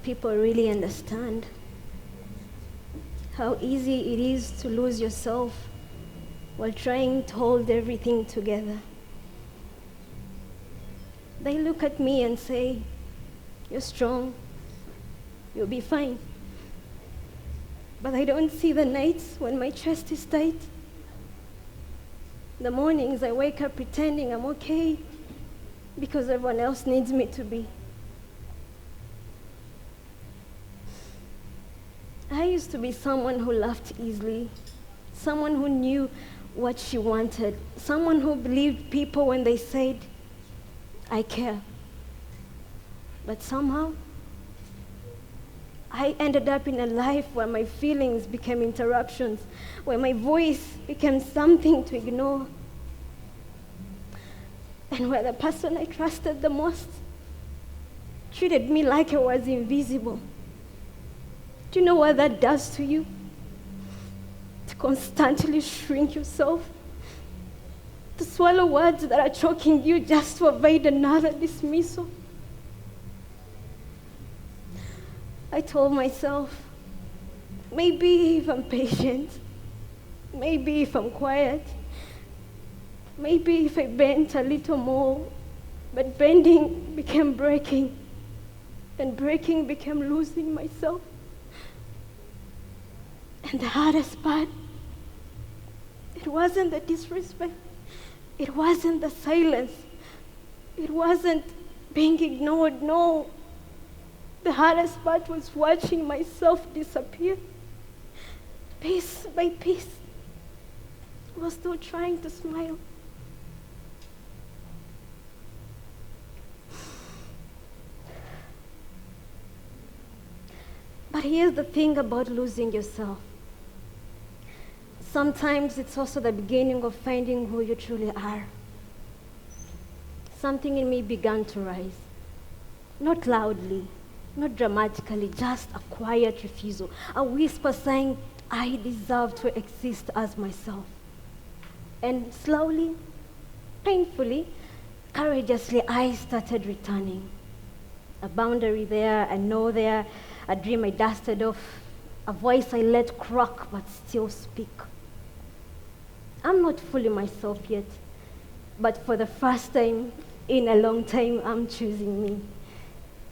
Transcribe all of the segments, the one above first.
people really understand how easy it is to lose yourself while trying to hold everything together. They look at me and say, "You're strong, you'll be fine." But I don't see the nights when my chest is tight. The mornings I wake up pretending I'm okay because everyone else needs me to be. I used to be someone who laughed easily, someone who knew what she wanted, someone who believed people when they said, "I care." But somehow, I ended up in a life where my feelings became interruptions, where my voice became something to ignore, and where the person I trusted the most treated me like I was invisible. Do you know what that does to you? To constantly shrink yourself, to swallow words that are choking you just to avoid another dismissal. I told myself, maybe if I'm patient, maybe if I'm quiet, maybe if I bent a little more, but bending became breaking, and breaking became losing myself. And the hardest part, it wasn't the disrespect, it wasn't the silence, it wasn't being ignored, no. The hardest part was watching myself disappear, piece by piece. I was still trying to smile. But here's the thing about losing yourself. Sometimes it's also the beginning of finding who you truly are. Something in me began to rise. Not loudly, not dramatically, just a quiet refusal, a whisper saying, "I deserve to exist as myself." And slowly, painfully, courageously, I started returning. A boundary there, a no there, a dream I dusted off, a voice I let crack but still speak. I'm not fully myself yet, but for the first time in a long time, I'm choosing me.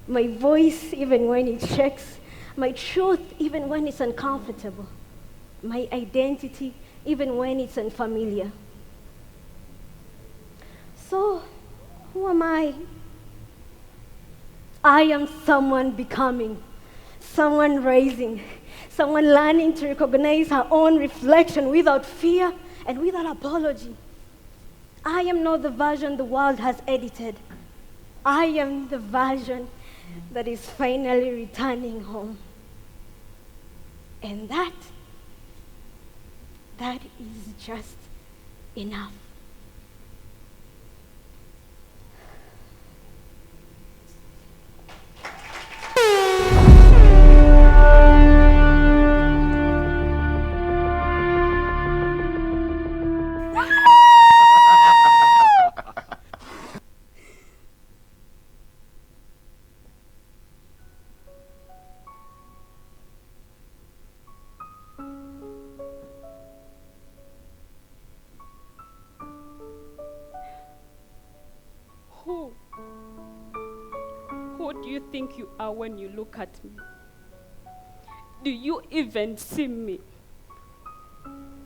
My voice, even when it shakes, my truth, even when it's uncomfortable, my identity, even when it's unfamiliar. So, who am I? I am someone becoming, someone raising, someone learning to recognize her own reflection without fear and without apology. I am not the version the world has edited. I am the version that is finally returning home. And that is just enough. Who do you think you are when you look at me? Do you even see me?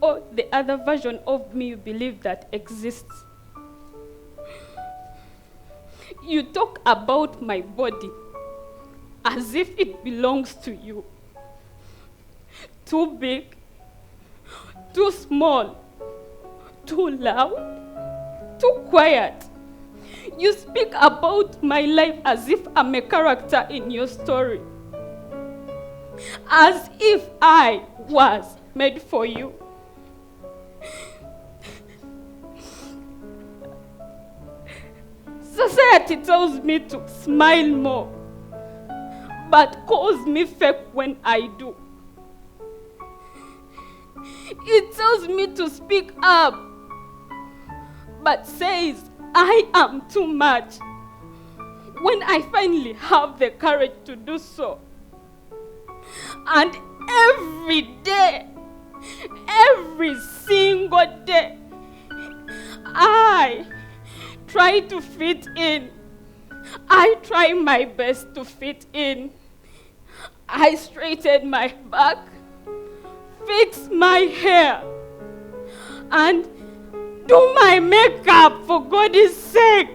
Or the other version of me you believe that exists? You talk about my body as if it belongs to you. Too big, too small, too loud, too quiet. You speak about my life as if I'm a character in your story. As if I was made for you. Society tells me to smile more, but calls me fake when I do. It tells me to speak up, but says I am too much when I finally have the courage to do so. And every day, every single day, I try to fit in. I try my best to fit in. I straighten my back, fix my hair, and do my makeup for God's sake.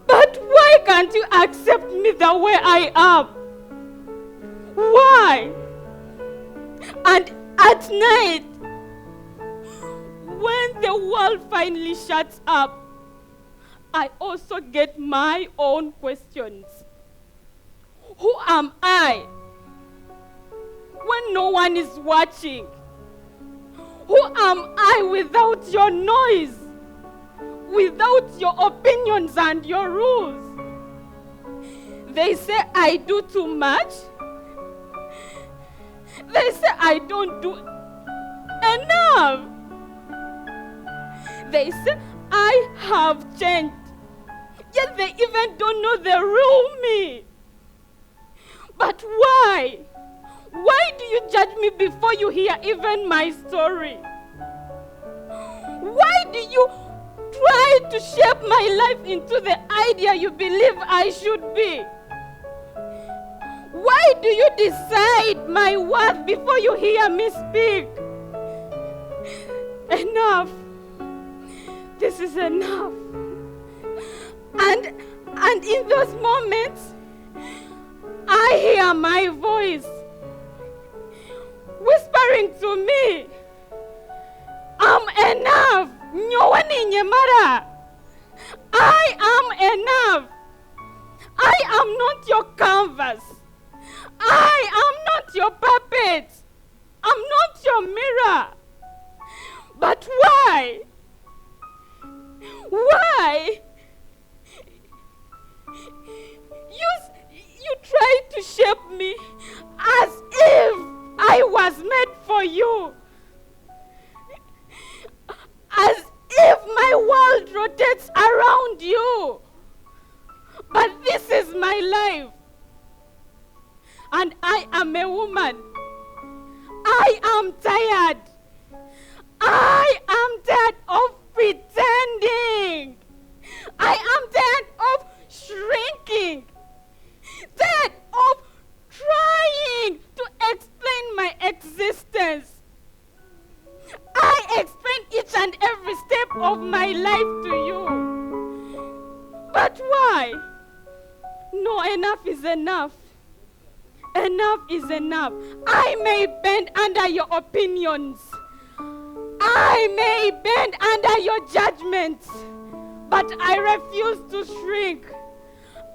But why can't you accept me the way I am? Why? And at night, when the world finally shuts up, I also get my own questions. Who am I when no one is watching? Who am I without your noise? Without your opinions and your rules? They say I do too much. They say I don't do enough. They say I have changed. Yet they even don't know the real me. But why? Why do you judge me before you hear even my story? Why do you try to shape my life into the idea you believe I should be? Why do you decide my worth before you hear me speak? Enough. This is enough. And in those moments, I hear my voice whispering to me, I'm enough. Nyowani nyemara. I am enough. I am not your canvas. I am not your puppet. I'm not your mirror. But why? Why? You try to shape me as if I was made for you. As if my world rotates around you. But this is my life. And I am a woman. I am tired. I am tired of pretending. I am tired of shrinking. Tired of trying to explain my existence. I explain each and every step of my life to you. But why? No, enough is enough. Enough is enough. I may bend under your opinions. I may bend under your judgments. But I refuse to shrink.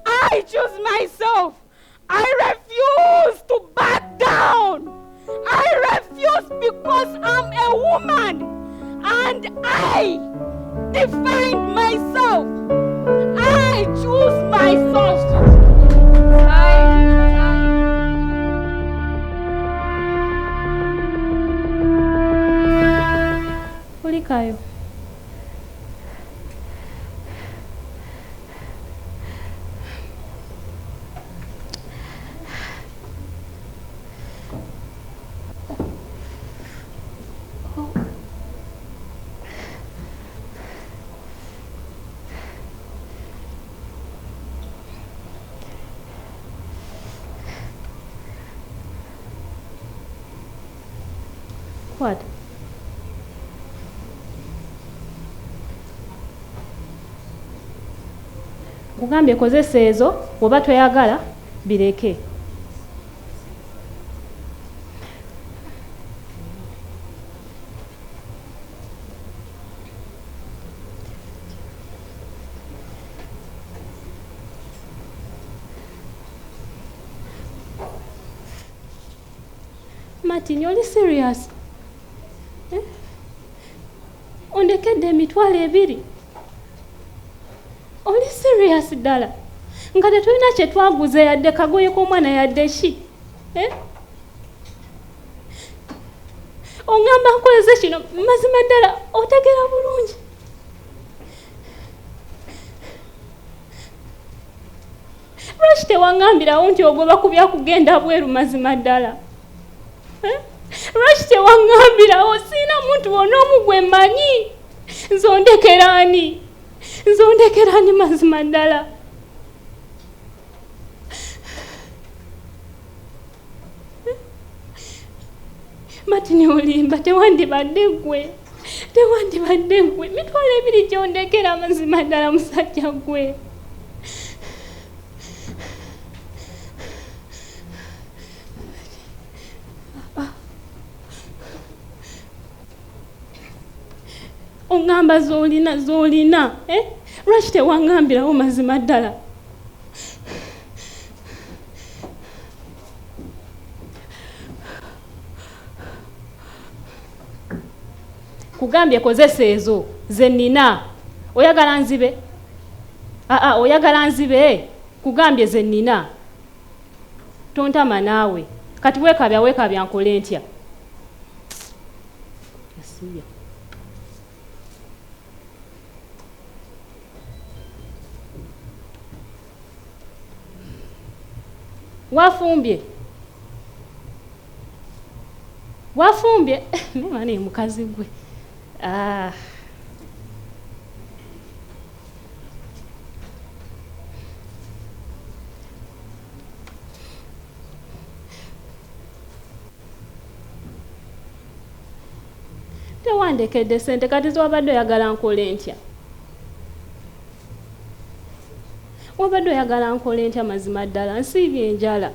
I choose myself. I refuse to back down. I refuse because I'm a woman. And I define myself. I choose myself. Kayo. What? Kugambye kozesa ezo oba toyagala bireke. Martin, you're serious? Ondekedde emitwalo ebiri. Oli serious ddala? Nga tetulina kye twaguze yadde kagoye k'omwana yadde ki? Ongamba nkoleze kino mazima ddala otegera bulungi. Lwaki tewangambirawo nti ogoba kubya kugenda bweru mazima ddala? Lwaki tewangambirawo? Siina muntu wonna omu gwe mmanyi. Nzondekeraani mazima ddala. Matini olimba tewandibadde ggwe. Mitwalo ebiri gyondekera mazima ddala musajja ggwe. Ongamba z'olina. Lwaki tewangambirawo mazima ddala? Kugambye kozesa ezo ze nnina. Oyagala nzibe? Oyagala nzibe? Kugambye ze nnina. Tontama naawe. Kati weekabya nkole ntya? Yasiya. Wafumbye? Mani mukazi gwe. Tewandekedde ssente kati wabadde oyagala nkole ntya? Wabadde oyagala nkole ntya mazima ddala? Nsiibye enjala.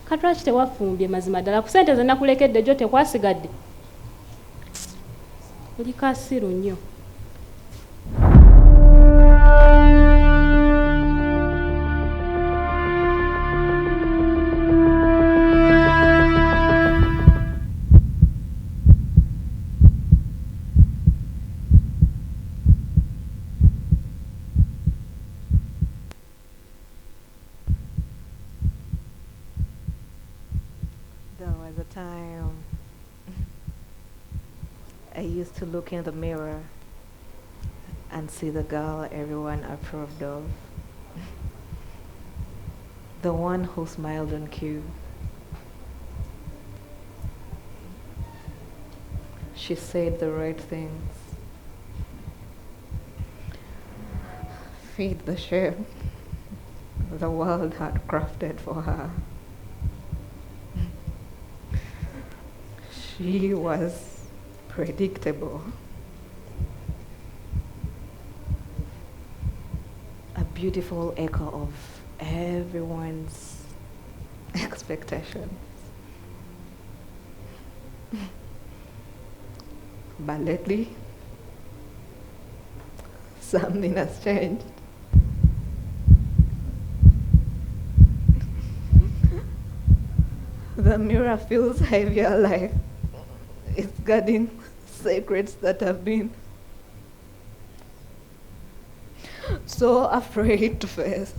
Kati lwaki tewafumbye mazima ddala? Ku ssente ze nakulekedde gyo tekwasigadde? Oli kasiru nnyo. I used to look in the mirror and see the girl everyone approved of. The one who smiled on cue. She said the right things. Feed the chef the world had crafted for her. She was predictable. A beautiful echo of everyone's expectations. But lately, something has changed. The mirror feels heavier, like it's guarding secrets that have been so afraid to face.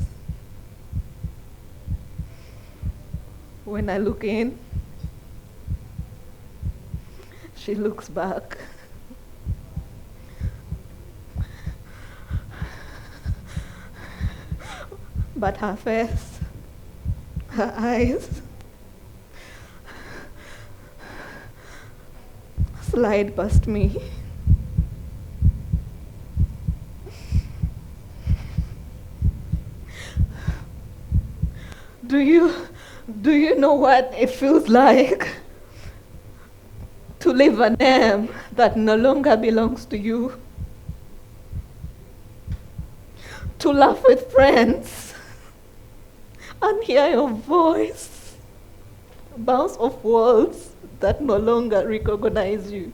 When I look in, she looks back. But her face, her eyes, slide past me. Do you know what it feels like to live a name that no longer belongs to you, to laugh with friends and hear your voice bounce off walls that no longer recognize you.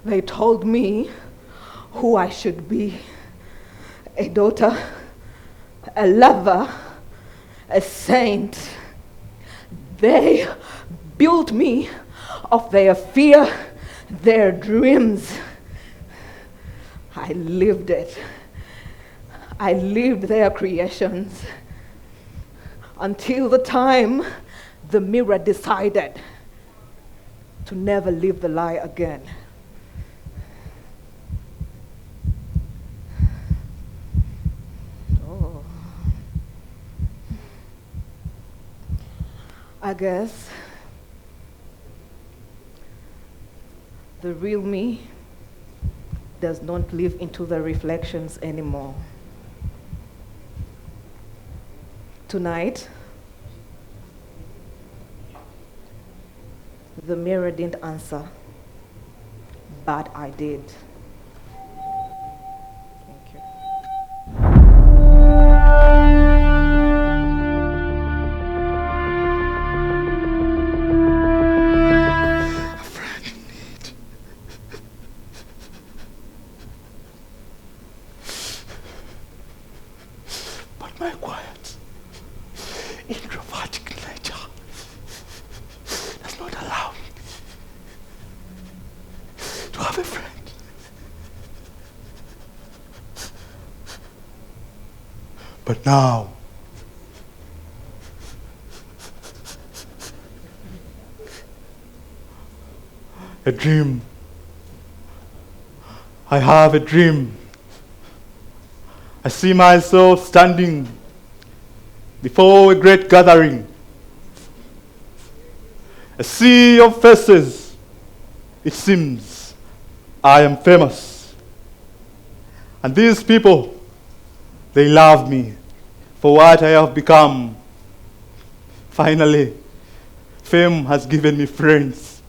They told me who I should be: a daughter, a lover, a saint. They built me of their fear, their dreams. I lived it. I lived their creations until the time the mirror decided to never live the lie again. I guess the real me does not live into the reflections anymore. Tonight, the mirror didn't answer, but I did. Thank you. But now, a dream. I have a dream. I see myself standing before a great gathering. A sea of faces. It seems I am famous. And these people, they love me for what I have become. Finally, fame has given me friends.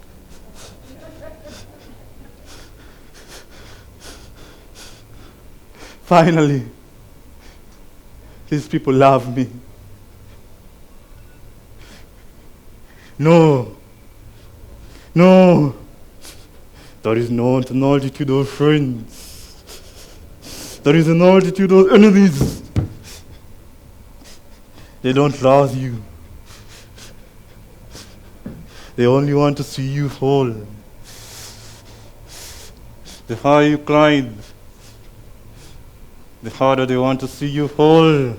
Finally, these people love me. No, there is not an altitude of friends. There is an altitude of enemies. They don't love you. They only want to see you fall. The higher you climb, the harder they want to see you fall.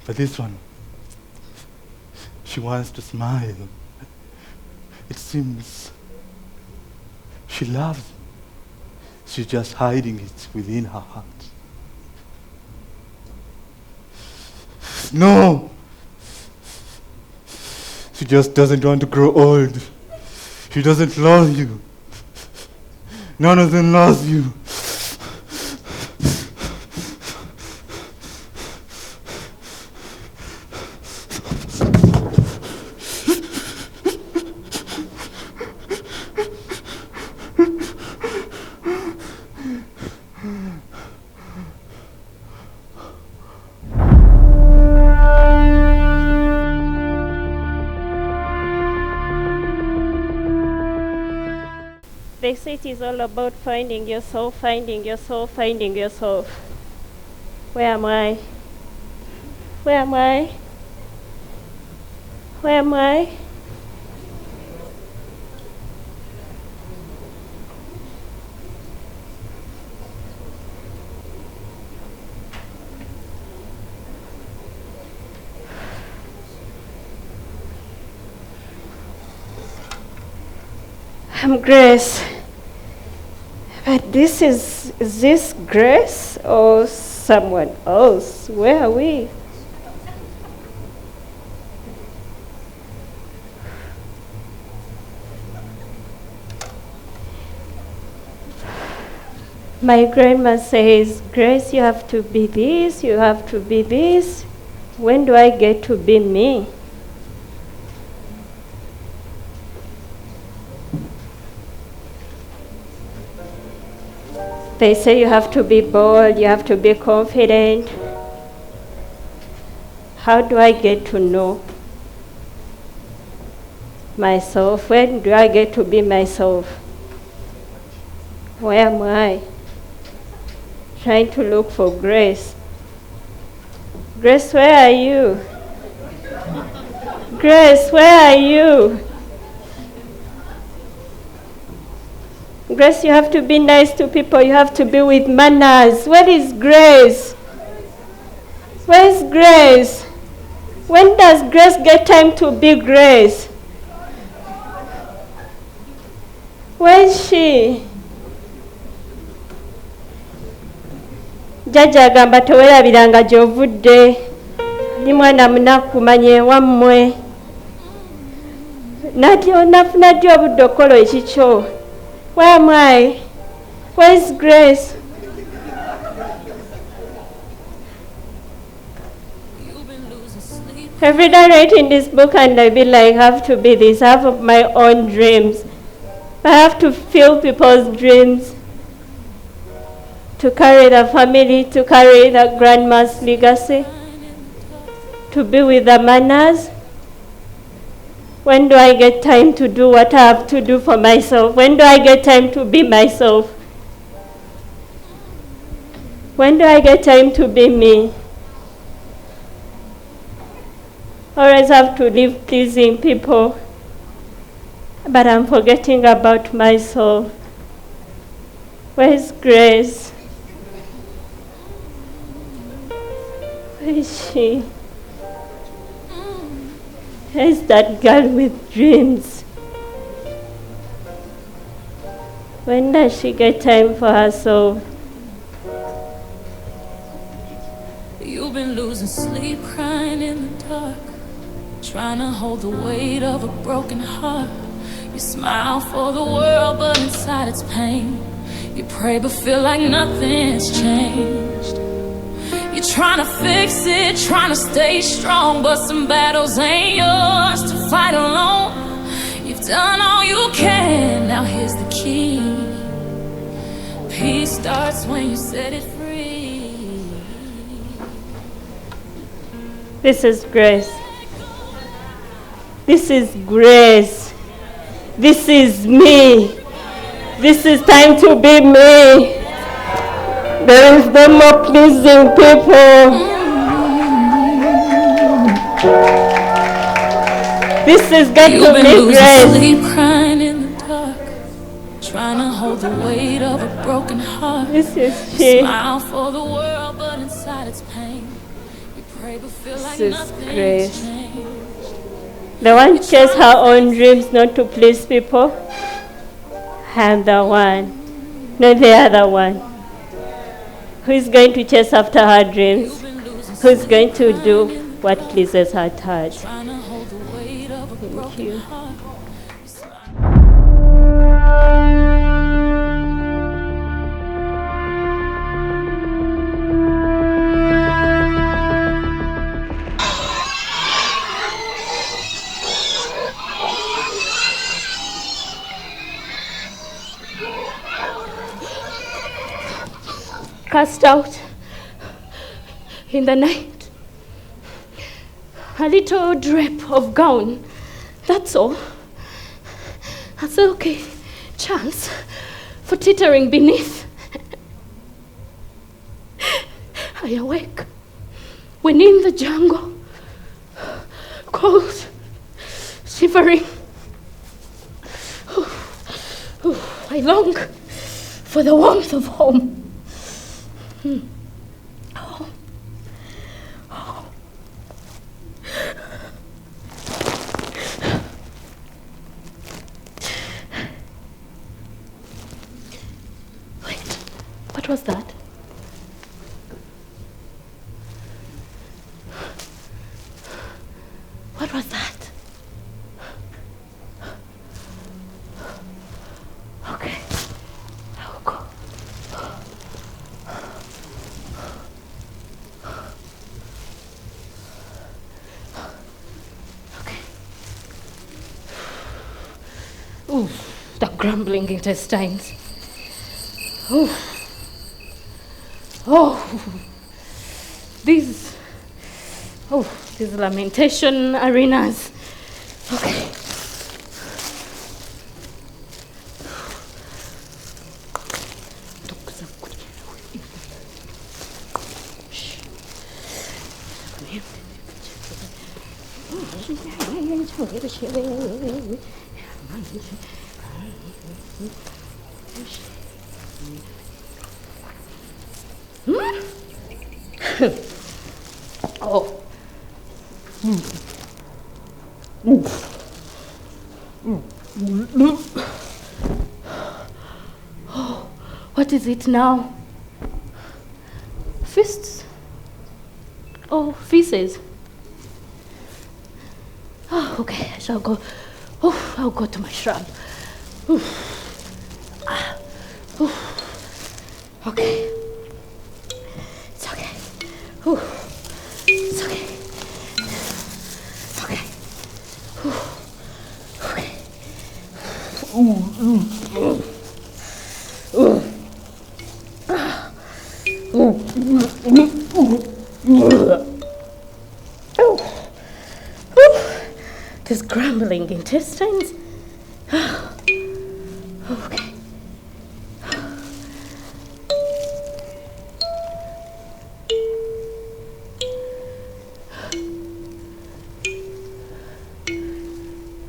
But this one, she wants to smile. It seems she loves me. She's just hiding it within her heart. No! She just doesn't want to grow old. She doesn't love you. None of them loves you. They say it is all about finding yourself, finding yourself, finding yourself. Where am I? Where am I? Where am I? I'm Grace. But is this Grace or someone else? Where are we? My grandma says, Grace, you have to be this, you have to be this. When do I get to be me? They say you have to be bold, you have to be confident. How do I get to know myself? When do I get to be myself? Where am I? Trying to look for Grace. Grace, where are you? Grace, where are you? Grace, you have to be nice to people. You have to be with manners. Where is Grace? Where is Grace? When does Grace get time to be Grace? Where is she? Jjajja agamba teweerabiranga gy'ovudde. Ndi mwana munaku manye wammwe. Nafuna ddi obudde okukola ekikyo? Where am I? Where is Grace? Every day I write in this book and I be like, I have to be this. I have my own dreams. I have to fill people's dreams. To carry the family, to carry the grandma's legacy. To be with the manners. When do I get time to do what I have to do for myself? When do I get time to be myself? When do I get time to be me? Always have to live pleasing people. But I'm forgetting about myself. Where's Grace? Where is she? Where's that girl with dreams? When does she get time for herself? You've been losing sleep, crying in the dark, trying to hold the weight of a broken heart. You smile for the world, but inside it's pain. You pray but feel like nothing's changed. You're trying to fix it, trying to stay strong, but some battles ain't yours to fight alone. You've done all you can, now here's the key. Peace starts when you set it free. This is Grace. This is Grace. This is me. This is time to be me. There is no more pleasing people. This is get to be Grace. Sleep, crying in the dark, trying to hold the weight of a broken heart. This is she. Smile for the world, but inside it's pain. You pray but feel like This is nothing's Grace. changed. The one chase her own dreams not to please people. I'm the one, not the other one. Who is going to chase after her dreams? Who is going to do what pleases her heart? Thank you. Cast out in the night. A little drape of gown. That's all. That's okay. Chance for teetering beneath. I awake when in the jungle, cold, shivering. I long for the warmth of home. Oh. Oh. What was that? What was that? Okay, I'll go. Okay. Ooh, the grumbling intestines. Ooh. Oh, these lamentation arenas. Okay. Oh. Oh, what is it now? Fists? Oh, feces. Oh, okay, I shall go. Oh, I'll go to my shrub. Okay. It's okay. It's okay. Okay. These grumbling intestines. Okay.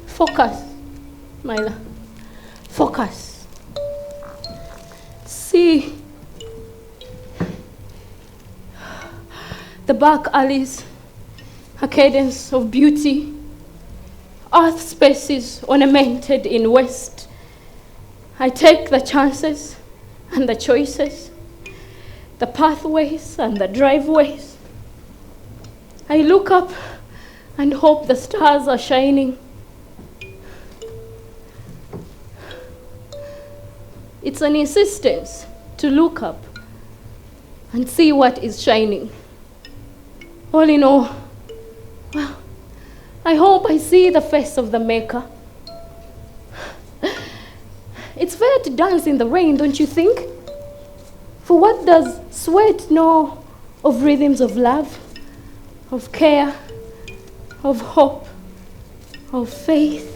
Focus, Myla. Focus. See the back alleys, a cadence of beauty, earth spaces ornamented in west. I take the chances and the choices, the pathways and the driveways. I look up and hope the stars are shining. It's an insistence to look up and see what is shining. All in all, well, I hope I see the face of the Maker. It's fair to dance in the rain, don't you think? For what does sweat know of rhythms of love, of care, of hope, of faith?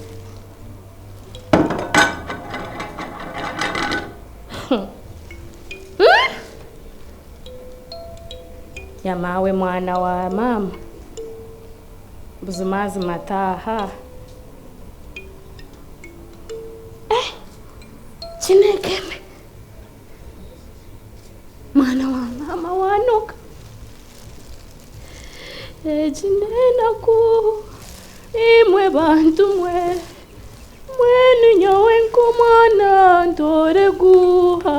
Yamawe mwana wa mama buzimazi mataha. Chinekeme mwana wa mama wanuka ejinena ku imwe bantu mwe mwenu nyowe nkumwana ndore guha.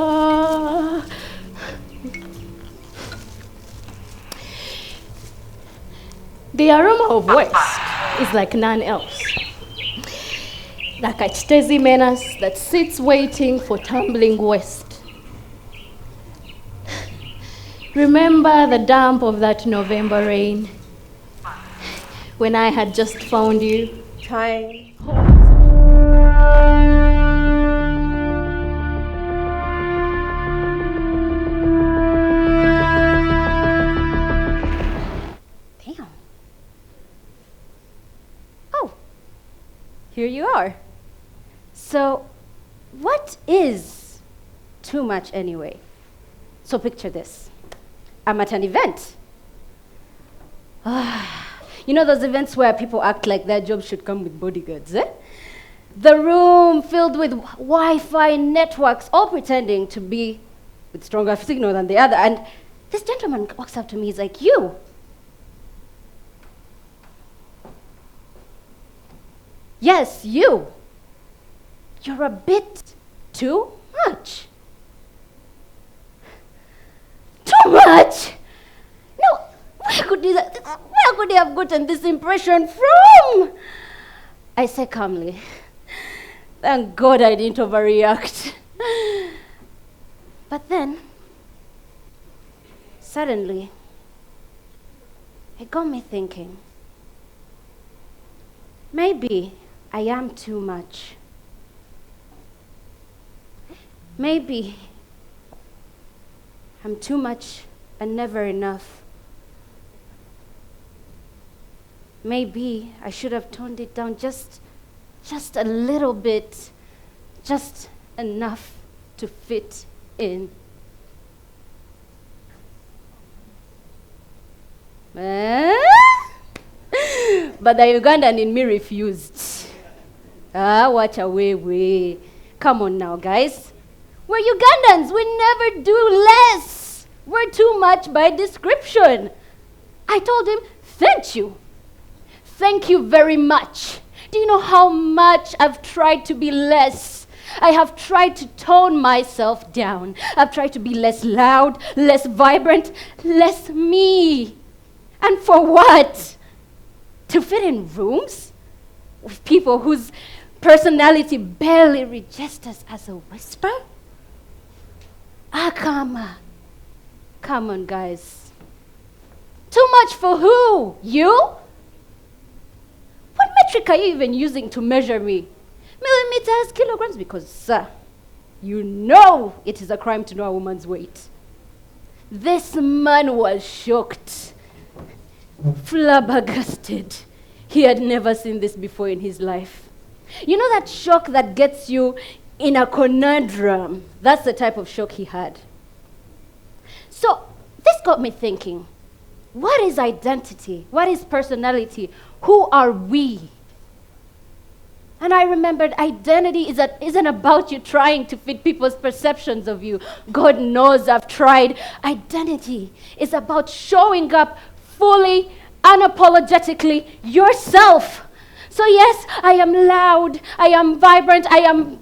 The aroma of West is like none else. Like a steady menace that sits waiting for tumbling west. Remember the damp of that November rain when I had just found you? Time. Damn. Oh, here you are. So, what is too much anyway? So picture this. I'm at an event. You know those events where people act like their job should come with bodyguards, eh? The room filled with Wi-Fi networks, all pretending to be with stronger signal than the other. And this gentleman walks up to me, he's like, you. Yes, you. You're a bit too much. could he have gotten this impression from? I say calmly, thank God I didn't overreact. But then, suddenly, it got me thinking, maybe I am too much. Maybe I'm too much and never enough. Maybe I should have toned it down just a little bit, just enough to fit in. But the Ugandan in me refused. Watch away. Come on now, guys. We're Ugandans. We never do less. We're too much by description. I told him, thank you. Thank you very much. Do you know how much I've tried to be less? I have tried to tone myself down. I've tried to be less loud, less vibrant, less me. And for what? To fit in rooms with people whose personality barely registers as a whisper? Come on, guys. Too much for who? You? What metric are you even using to measure me? Millimeters, kilograms? Because, sir, you know it is a crime to know a woman's weight. This man was shocked, flabbergasted. He had never seen this before in his life. You know that shock that gets you in a conundrum? That's the type of shock he had. So this got me thinking, what is identity? What is personality? Who are we? And I remembered identity isn't about you trying to fit people's perceptions of you. God knows I've tried. Identity is about showing up fully, unapologetically yourself. So yes, I am loud, I am vibrant, I am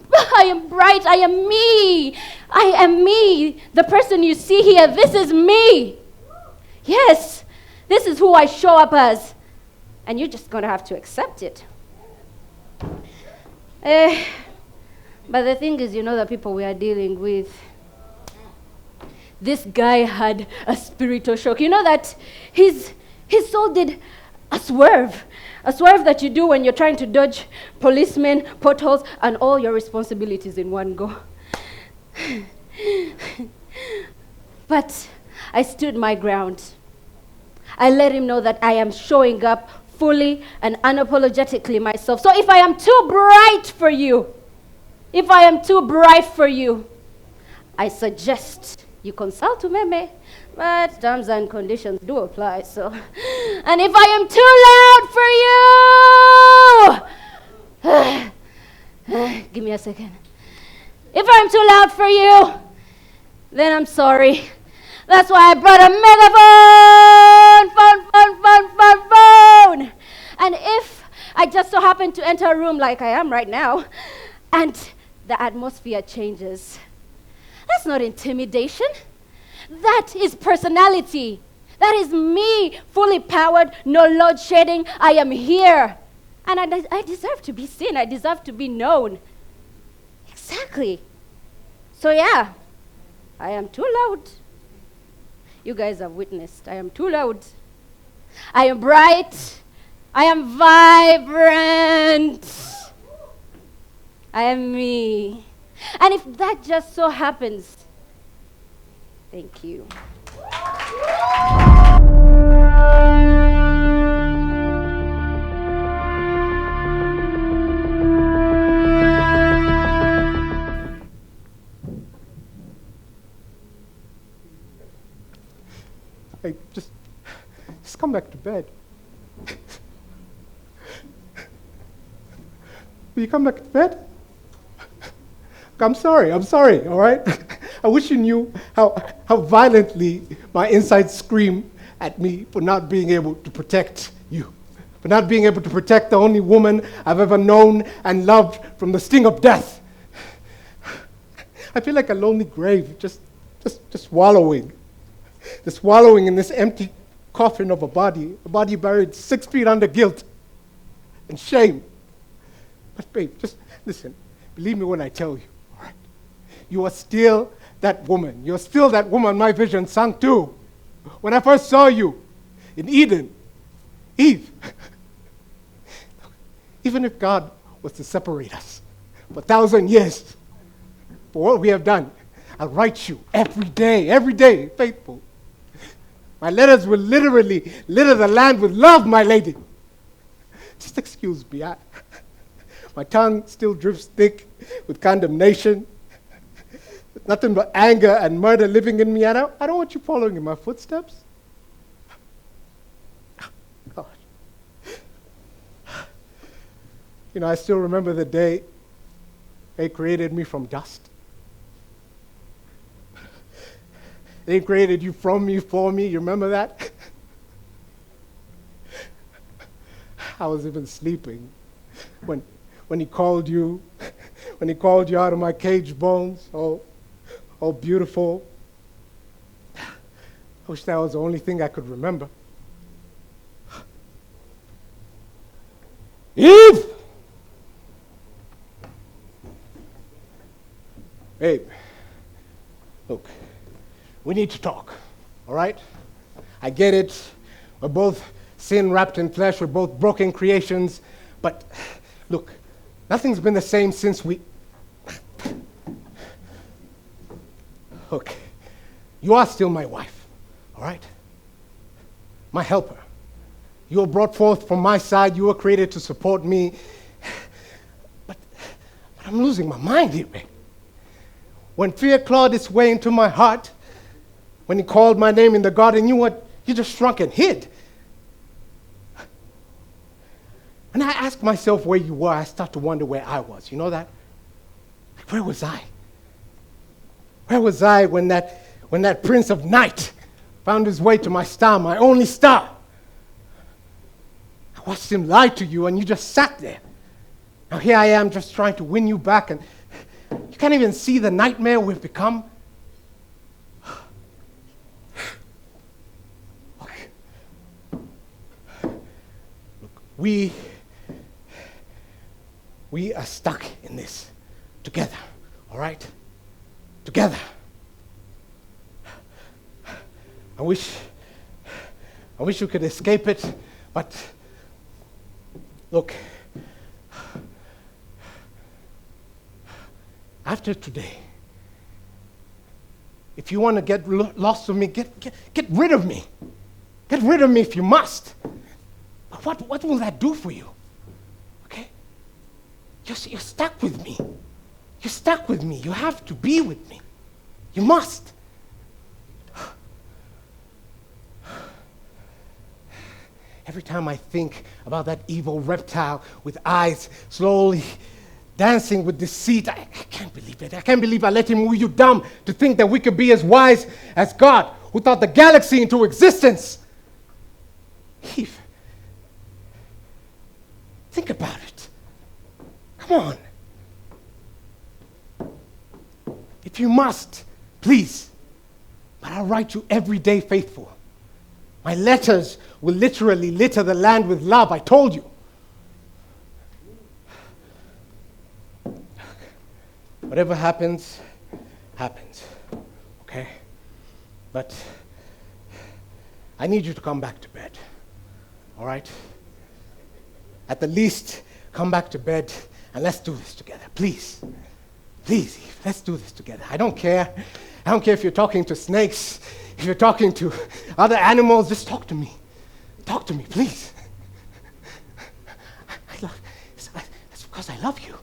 bright, I am me. I am me. The person you see here, this is me. Yes, this is who I show up as. And you're just going to have to accept it. But the thing is, you know, the people we are dealing with, this guy had a spiritual shock. You know that his soul did a swerve that you do when you're trying to dodge policemen, potholes, and all your responsibilities in one go. But I stood my ground. I let him know that I am showing up fully and unapologetically myself. So if I am too bright for you, I suggest you consult Umeme, but terms and conditions do apply. So, and if I am too loud for you, give me a second. If I'm too loud for you, then I'm sorry. That's why I brought a megaphone. And if I just so happen to enter a room like I am right now, and the atmosphere changes, that's not intimidation. That is personality. That is me, fully powered, no load shedding. I am here. And I deserve to be seen. I deserve to be known. Exactly. So yeah, I am too loud. You guys have witnessed. I am too loud. I am bright. I am vibrant. I am me. And if that just so happens, thank you. Hey, just come back to bed. Will you come back to bed? I'm sorry, all right? I wish you knew how violently my insides scream at me for not being able to protect you, for not being able to protect the only woman I've ever known and loved from the sting of death. I feel like a lonely grave, just wallowing in this empty coffin of a body buried 6 feet under guilt and shame. But babe, just listen. Believe me when I tell you, all right? You are still that woman. You're still that woman my vision sang to. When I first saw you in Eden, Eve, even if God was to separate us for 1,000 years, for what we have done, I'll write you every day, faithful. My letters will literally litter the land with love, my lady. Just excuse me. My tongue still drips thick with condemnation, with nothing but anger and murder living in me. I don't want you following in my footsteps. God. You know, I still remember the day they created me from dust. They created you from me, for me. You remember that? I was even sleeping when he called you, out of my caged bones, all beautiful. I wish that was the only thing I could remember. Eve! Babe, look, we need to talk, all right? I get it. We're both sin wrapped in flesh. We're both broken creations. But look, nothing's been the same since we... Look, you are still my wife, all right? My helper. You were brought forth from my side. You were created to support me. But I'm losing my mind here, babe. When fear clawed its way into my heart, when he called my name in the garden, you just shrunk and hid. When I ask myself where you were, I start to wonder where I was. You know that? Like, where was I? Where was I when that Prince of Night found his way to my star, my only star? I watched him lie to you, and you just sat there. Now here I am just trying to win you back, and you can't even see the nightmare we've become. We are stuck in this together, all right? Together. I wish you could escape it, but look, after today, if you want to get lost with me, get rid of me. Get rid of me if you must. But what will that do for you? Okay? You're stuck with me. You're stuck with me. You have to be with me. You must. Every time I think about that evil reptile with eyes slowly dancing with deceit, I can't believe it. I can't believe I let him woo you dumb to think that we could be as wise as God, who thought the galaxy into existence. Eve, think about it. Come on. If you must, please. But I'll write you every day faithful. My letters will literally litter the land with love, I told you. Whatever happens, happens. Okay? But I need you to come back to bed. All right? At the least, come back to bed and let's do this together. Please. Please, Eve, let's do this together. I don't care. I don't care if you're talking to snakes, if you're talking to other animals, just talk to me. Talk to me, please. That's because I love you.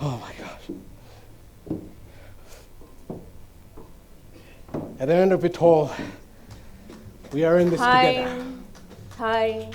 Oh my gosh. At the end of it all, we are in this together. Time.